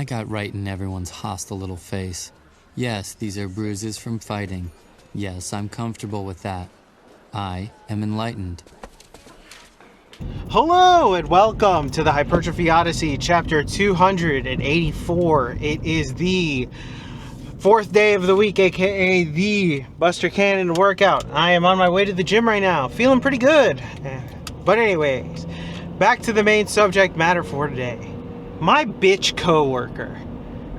I got right in everyone's hostile little face. Yes, these are bruises from fighting. Yes, I'm comfortable with that. I am enlightened. Hello and welcome to the Hypertrophy Odyssey, chapter 284. It is the fourth day of the week, aka the Buster Cannon workout. I am on my way to the gym right now, feeling pretty good. But anyways, back to the main subject matter for today. My bitch coworker.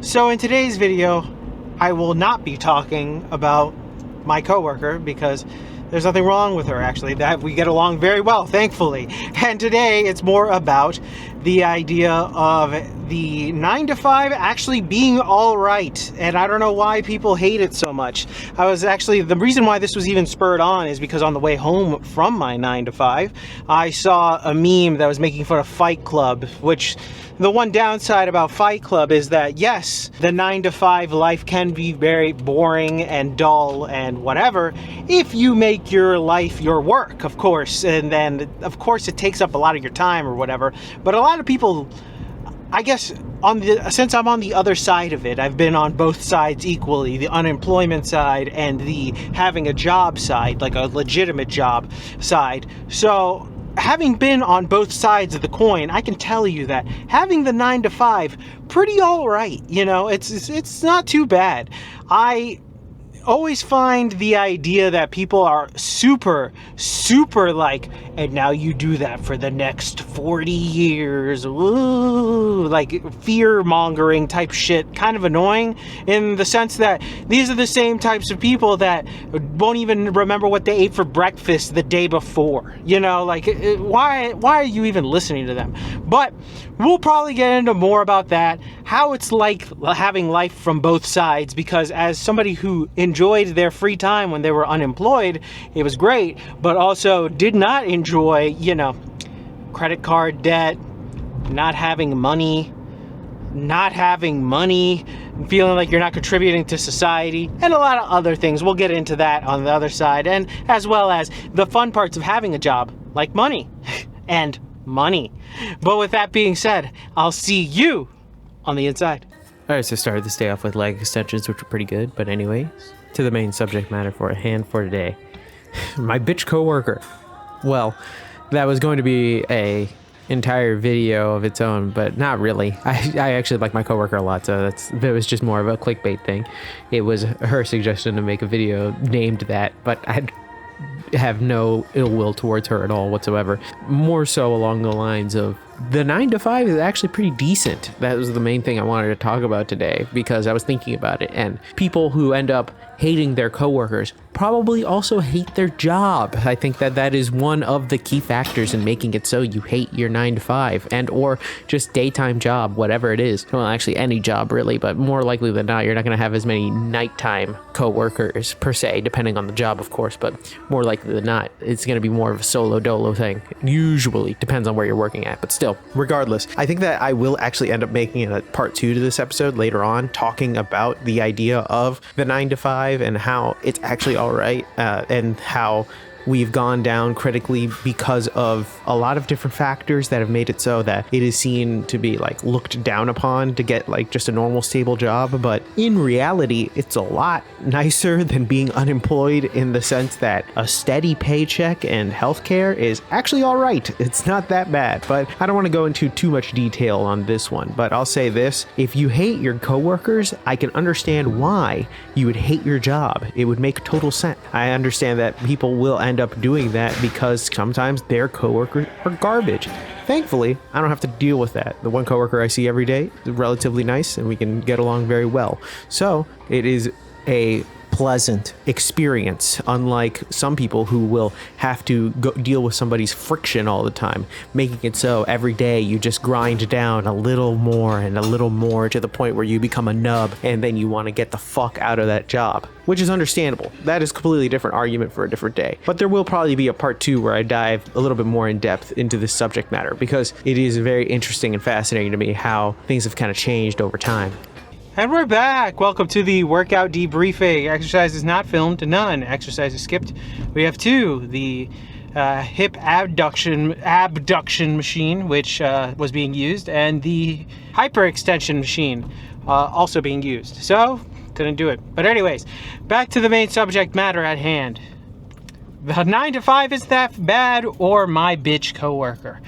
So in today's video, I will not be talking about my coworker because there's nothing wrong with her, actually. That we get along very well, thankfully. And today it's more about the idea of the 9 to 5 actually being all right. And I don't know why people hate it so much. The reason why this was even spurred on is because on the way home from my 9 to 5, I saw a meme that was making fun of Fight Club, which the one downside about Fight Club is that, yes, the 9 to 5 life can be very boring and dull and whatever if you make your life your work, of course. And then, of course, it takes up a lot of your time or whatever. But a lot of people, I guess, since I'm on the other side of it, I've been on both sides equally, the unemployment side and the having a job side, like a legitimate job side. So having been on both sides of the coin, I can tell you that having the 9 to 5, pretty all right. You know, it's not too bad. I always find the idea that people are super like, and now you do that for the next 40 years, ooh, like fear-mongering type shit, kind of annoying in the sense that these are the same types of people that won't even remember what they ate for breakfast the day before. You know, like, why are you even listening to them? But we'll probably get into more about that, how it's like having life from both sides, because as somebody who enjoyed their free time when they were unemployed, it was great, but also did not enjoy, you know, credit card debt, not having money, feeling like you're not contributing to society, and a lot of other things. We'll get into that on the other side, and as well as the fun parts of having a job, like money and money. But with that being said, I'll see you on the inside. Alright, so started this day off with leg extensions, which were pretty good, but anyways, to the main subject matter for today. My bitch coworker. Well, that was going to be a entire video of its own, but not really. I actually like my coworker a lot, so it was just more of a clickbait thing. It was her suggestion to make a video named that, but I have no ill will towards her at all whatsoever. More so along the lines of the 9 to 5 is actually pretty decent. That was the main thing I wanted to talk about today, because I was thinking about it, and people who end up hating their coworkers probably also hate their job. I think that is one of the key factors in making it so you hate your 9 to 5 and or just daytime job, whatever it is. Well, actually any job really, but more likely than not, you're not going to have as many nighttime coworkers per se, depending on the job, of course, but more likely than not, it's going to be more of a solo dolo thing. Usually, depends on where you're working at, but still, regardless, I think that I will actually end up making a part 2 to this episode later on, talking about the idea of the 9 to 5 and how it's actually all right, and how we've gone down critically because of a lot of different factors that have made it so that it is seen to be like looked down upon to get like just a normal stable job. But in reality, it's a lot nicer than being unemployed, in the sense that a steady paycheck and healthcare is actually all right. It's not that bad, but I don't want to go into too much detail on this one. But I'll say this: if you hate your coworkers, I can understand why you would hate your job. It would make total sense. I understand that people will end up doing that because sometimes their coworkers are garbage. Thankfully, I don't have to deal with that. The one coworker I see every day is relatively nice, and we can get along very well. So it is a pleasant experience, unlike some people who will have to go deal with somebody's friction all the time, making it so every day you just grind down a little more and a little more to the point where you become a nub, and then you want to get the fuck out of that job, which is understandable. That is a completely different argument for a different day. But there will probably be a part 2 where I dive a little bit more in depth into this subject matter, because it is very interesting and fascinating to me how things have kind of changed over time. And we're back. Welcome to the workout debriefing. Exercises not filmed, none. Exercises skipped. We have 2. The hip abduction machine, which was being used, and the hyperextension machine also being used. So, couldn't do it. But anyways, back to the main subject matter at hand. The 9 to 5 is that bad, or my bitch coworker?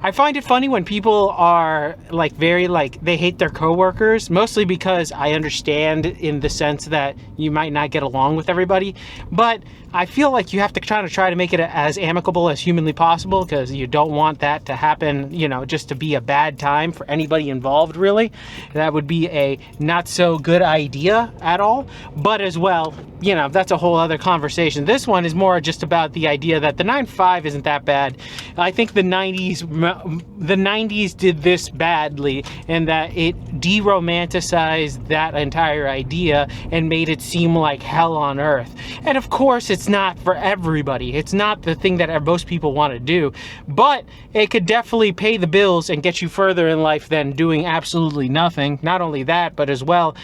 I find it funny when people are like very like they hate their coworkers, mostly because I understand in the sense that you might not get along with everybody, but I feel like you have to try to make it as amicable as humanly possible, because you don't want that to happen, you know, just to be a bad time for anybody involved, really. That would be a not so good idea at all. But as well, you know, that's a whole other conversation. This one is more just about the idea that the 9-5 isn't that bad. I think the 90s did this badly, and that it de-romanticized that entire idea and made it seem like hell on earth. And of course, it's not for everybody. It's not the thing that most people want to do, but it could definitely pay the bills and get you further in life than doing absolutely nothing. Not only that, but as well,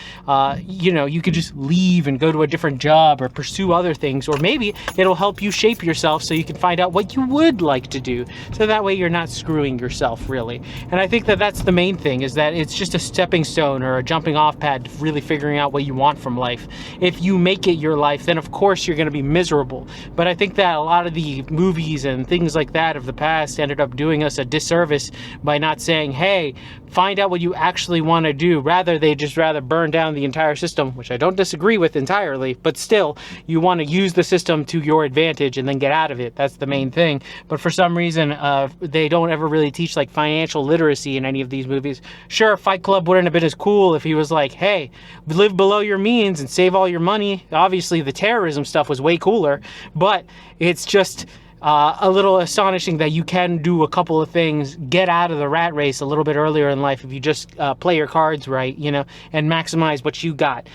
you know, you could just leave and go to a different job or pursue other things, or maybe it'll help you shape yourself so you can find out what you would like to do, so that way you're not screwing yourself, really. And I think that that's the main thing, is that it's just a stepping stone or a jumping off pad to really figuring out what you want from life. If you make it your life, then of course you're going to be miserable. But I think that a lot of the movies and things like that of the past ended up doing us a disservice by not saying, hey, find out what you actually want to do. Rather, they just rather burn down the entire system, which I don't disagree with entirely, but still, you want to use the system to your advantage and then get out of it. That's the main thing. But for some reason, they don't ever really teach like financial literacy in any of these movies. Sure, Fight Club wouldn't have been as cool if he was like, hey, live below your means and save all your money. Obviously, the terrorism stuff was way cooler, but it's just a little astonishing that you can do a couple of things, get out of the rat race a little bit earlier in life if you just play your cards right, you know, and maximize what you got,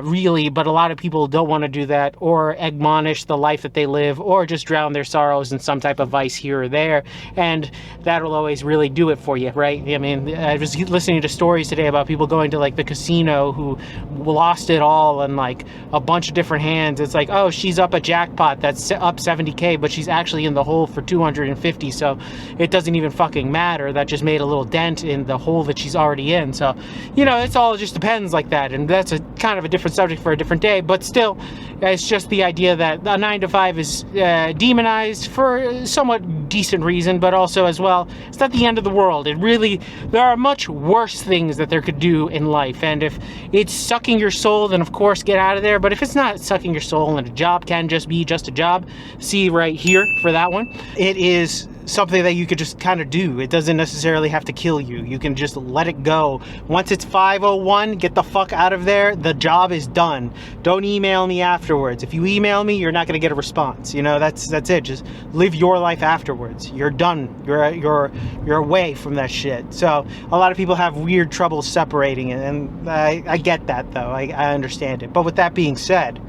really. But a lot of people don't want to do that, or admonish the life that they live, or just drown their sorrows in some type of vice here or there, and that'll always really do it for you, right? I mean, I was listening to stories today about people going to like the casino who lost it all in like a bunch of different hands. It's like, oh, she's up a jackpot that's up 70K, but she's actually in the hole for 250, so it doesn't even fucking matter. That just made a little dent in the hole that she's already in. So, you know, it's all just depends like that, and that's a kind of a different subject for a different day. But still, it's just the idea that a 9 to 5 is demonized for a somewhat decent reason, but also as well, it's not the end of the world. It really, there are much worse things that there could do in life, and if it's sucking your soul, then of course get out of there. But if it's not sucking your soul and a job can just be just a job, see right here for that one. It is something that you could just kind of do. It doesn't necessarily have to kill you. You can just let it go. Once it's 5:01, get the fuck out of there. The job is done. Don't email me afterwards. If you email me, you're not going to get a response. You know, that's it. Just live your life afterwards. You're done. You're away from that shit. So a lot of people have weird trouble separating it, and I get that, though. I understand it. But with that being said,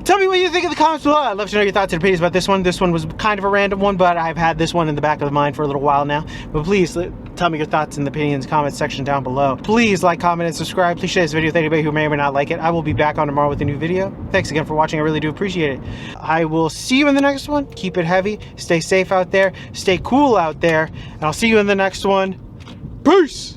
tell me what you think in the comments below. I'd love to know your thoughts and opinions about this one. This one was kind of a random one, but I've had this one in the back of the mind for a little while now. But please tell me your thoughts in the opinions comments section down below. Please like, comment, and subscribe. Please share this video with anybody who may or may not like it. I will be back on tomorrow with a new video. Thanks again for watching. I really do appreciate it. I will see you in the next one. Keep it heavy. Stay safe out there. Stay cool out there. And I'll see you in the next one. Peace!